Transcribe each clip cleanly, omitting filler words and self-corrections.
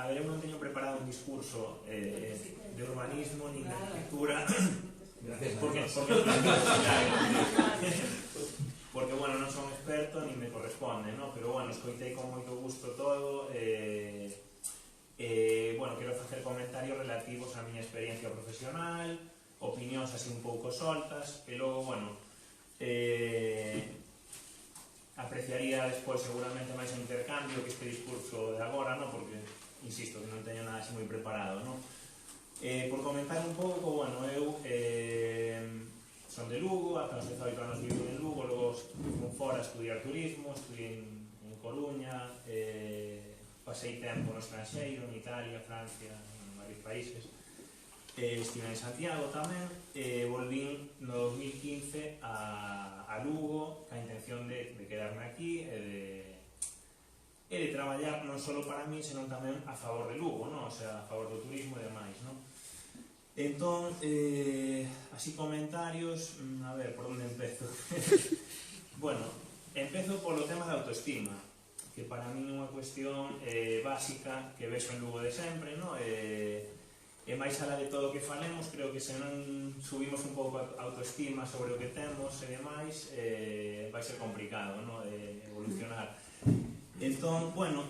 A ver, eu non teño preparado un discurso de urbanismo nin de arquitectura porque bueno, non son experto nin me corresponde, no? Pero bueno, escoitei con moito gusto todo bueno, quero facer comentarios relativos á miña experiencia profesional, opinións así un pouco soltas e logo, bueno, apreciaría despois seguramente máis un intercambio que este discurso de agora, no? Porque, insisto, que non teño nada así moi preparado, no? Por comentar un pouco, bueno, eu son de Lugo, ata os 18 anos vivo en Lugo, logo fui fora a estudiar turismo, estudiei en Coruña, pasei tempo no estranxeiro, en Italia, Francia, en varios países, estive en Santiago tamén, volvín no 2015 a Lugo ca intención de quedarme aquí e de traballar non só para mí, senón tamén a favor de Lugo, no? O sea, a favor do turismo e demais, no? Entón, así comentarios, a ver, por onde empezo? Bueno, empezo polo tema da autoestima, que para mí é unha cuestión básica que vexo en Lugo de sempre, no? E máis alá de todo o que falemos, creo que se non subimos un pouco a autoestima sobre o que temos e demais, vai ser complicado, no? Evolucionar. Entón, bueno,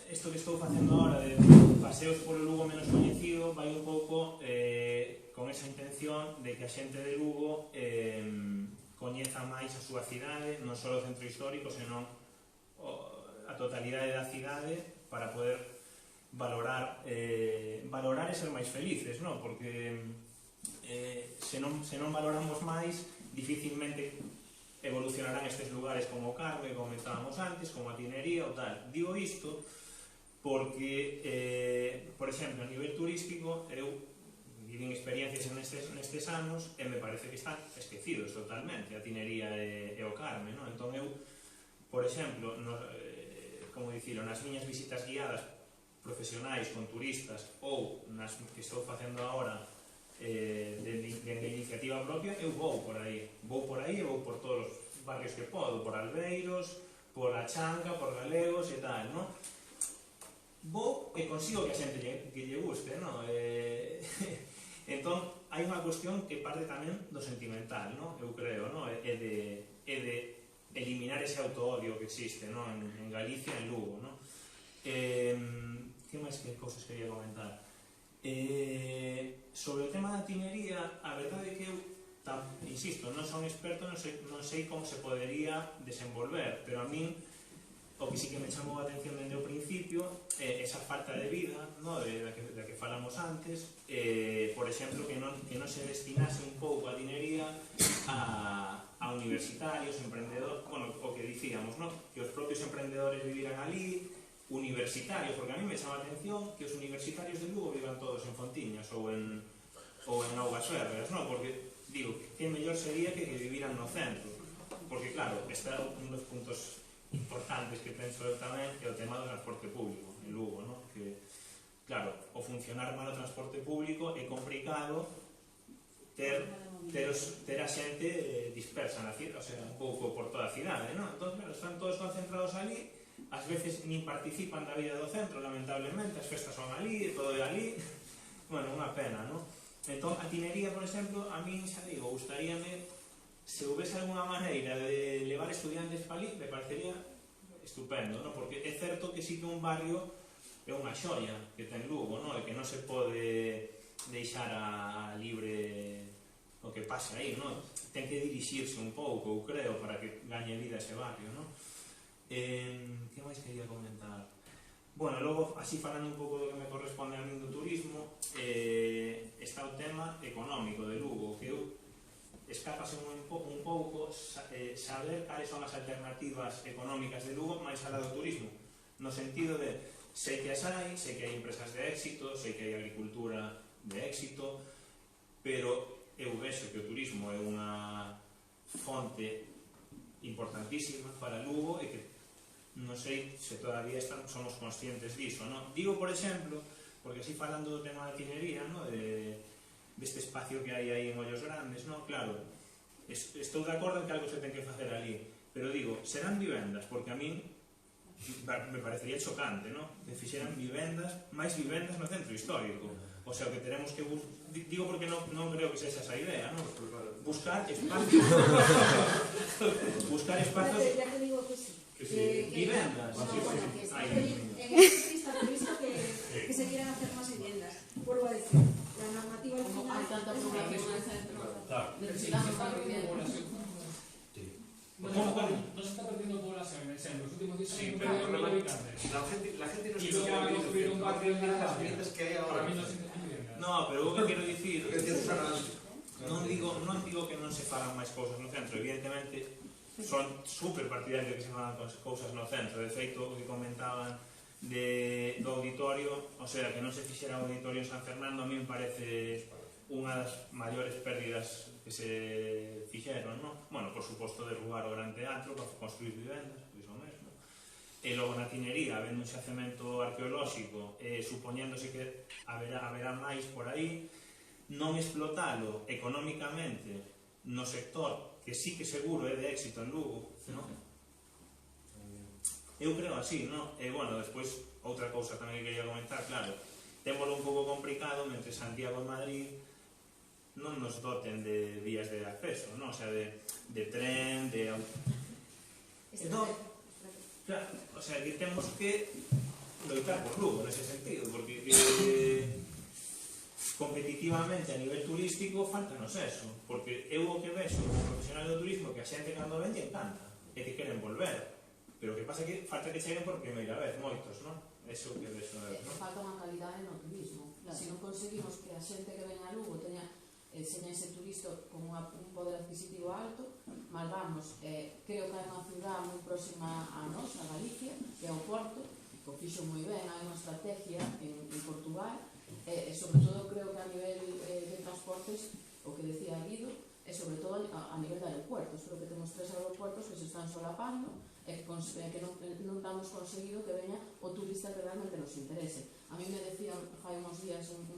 isto que estou facendo agora de paseos polo Lugo menos coñecido vai un pouco con esa intención de que a xente de Lugo coñeza máis a súa cidade, non só o centro histórico, senón a totalidade da cidade para poder valorar e ser máis felices, non? Porque se non valoramos máis, dificilmente evolucionarán estes lugares como o Carme, como comentábamos antes, como a Tinería ou tal. Digo isto porque, por exemplo, a nivel turístico, eu vivín experiencias nestes anos e me parece que están esquecidos totalmente, a Tinería e o Carme, non? Entón eu, por exemplo, como dicilo, nas miñas visitas guiadas profesionais con turistas ou nas que estou facendo agora de iniciativa propia, eu vou por aí e vou por todos os barrios que podo, por Albeiros, por A Chanca, por Galegos e tal, non? Vou e consigo que a xente que lle guste, non? Entón, hai unha cuestión que parte tamén do sentimental, non? Eu creo, non? E de eliminar ese autoodio que existe, non? En Galicia e en Lugo, non? Que máis que cousas quería comentar? Sobre o tema da tinería, a verdade é que eu, insisto, non son experto, non sei como se podería desenvolver, pero a min o que sí que me chamou a atención dende o principio é esa falta de vida, no? da que falamos antes, por exemplo, que non se destinase un pouco a tinería a universitarios, emprendedores, bueno, o que dicíamos, no? Que os propios emprendedores viviran ali, universitarios, porque a mí me chama a atención que os universitarios de Lugo vivan todos en Fontiñas ou en Augas Ferreas, non? Porque, digo, que mellor sería que viviran no centro, porque claro, está un dos puntos importantes que penso eu tamén é o tema do transporte público en Lugo, non? Que, claro, o funcionar mal o transporte público é complicado ter a xente dispersa na cidade, o sea, un pouco por toda a cidade, non? Entón, claro, están todos concentrados ali, ás veces nin participan da vida do centro, lamentablemente, as festas son ali, todo é ali, bueno, unha pena, non? Entón, a tinería, por exemplo, a min, xa digo, gustaríame, se houvese alguna maneira de levar estudiantes para ali, me parecería estupendo, non? Porque é certo que sí que un barrio é unha xoia que ten Lugo, non? E que non se pode deixar a libre o que pase aí, non? Ten que dirixirse un pouco, eu creo, para que gañe vida ese barrio, non? Que máis quería comentar? Bueno, logo, así falando un pouco do que me corresponde a min do turismo, está o tema económico de Lugo, que eu escapase un pouco saber cales son as alternativas económicas de Lugo máis alá do turismo, no sentido de sei que as hai, sei que hai empresas de éxito, sei que hai agricultura de éxito, pero eu vexo que o turismo é unha fonte importantísima para Lugo e que non sei se todavía somos conscientes diso, non? Digo, por exemplo, porque así falando do tema da tinería, non? Deste espacio que hai aí en Ollos Grandes, non? Claro, estou de acordo en que algo se ten que facer ali, pero digo, serán vivendas, porque a min me parecería chocante, ¿no? Que fixeran máis vivendas no centro histórico. O sea, que tenemos que digo porque non creo que sexa esa idea, ¿no? Buscar espacios buscar espacios ya te digo que sí. vivendas. No, bueno, que está en ese lista previsto que se quieran hacer más viviendas. Vuelvo a decir, la normativa al final hay tanta población en el centro, necesitamos más viviendas. No se está perdiendo población en el centro. Los últimos 10 años pero perdido 1.000 habitantes. La gente no Y se luego van a construir un barrio de las viviendas que hay ahora. Para mí no se viviendas. No, pero o que quero dicir, non digo que non se fagan máis cousas no centro, evidentemente son super partidarios que se fagan cousas no centro. De feito, o que comentaban do auditorio, o sea, que non se fixera o auditorio en San Fernando, a mí me parece unha das maiores pérdidas que se fixeron, non? Bueno, por suposto, derrubar o Gran Teatro para construir vivendas, pois o mesmo. E logo na Tinería, habendo un xacemento arqueolóxico, supoñéndose que haberá máis por aí, non explotalo económicamente no sector que sí que seguro é de éxito en Lugo, non? Eu creo así, non? E, bueno, despois, outra cousa tamén que quería comentar, claro, témolo un pouco complicado mentre Santiago e Madrid non nos doten de vías de acceso, non? O sea, de tren, de... No, claro, o sea, que temos que loitar por Lugo, nese sentido, porque competitivamente a nivel turístico faltanos eso, porque eu o que vexo como profesional do turismo que a xente cando ven lle encanta e que queren volver, pero o que pasa é que falta que cheguen por primeira vez, moitos, non? Eso que vexo, non? Falta unha calidade no turismo. Se non conseguimos que a xente que ven a Lugo teña ese turista con un poder adquisitivo alto, mal vamos. Creo que hai unha ciudad moi próxima a nos, a Galicia, que é o Porto, que o fixo moi ben, hai unha estrategia en Portugal, e sobre todo creo que a nivel de transportes, o que decía Guido, e sobre todo a nivel de aeropuertos. Creo que temos 3 aeropuertos que se están solapando e que non damos conseguido que veña o turista que realmente nos interese. A mí me decía fai uns días un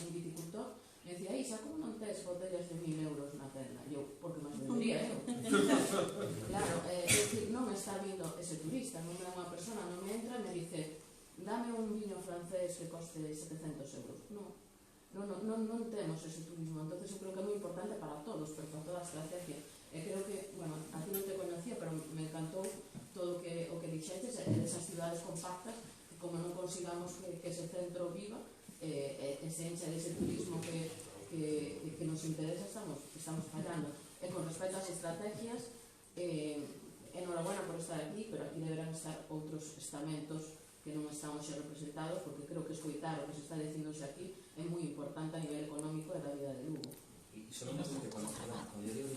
viticultor, me decía, Isa, como non tes botellas de 1.000 euros na tenda? E eu, porque máis vendría eu? Claro, é dicir, non me está vindo ese turista, non é unha persona, non me entra e me dice, dame un viño francés que coste 700 euros. Non temos ese turismo, entonces eu creo que é moi importante para todos, pero para toda a estrategia. E creo que, bueno, a ti non te conocía, pero me encantou todo o que dixetes, esas cidades compactas, que como non consigamos que ese centro viva, se encha dese turismo que nos interesa, estamos fallando. E con respecto ás estrategias, enhorabuena por estar aquí, pero aquí deberán estar outros estamentos que non estamos xa representados, porque creo que escoitar o que se está dicindose aquí é moi importante a nivel económico e da vida de Lugo. Y solamente cuando yo digo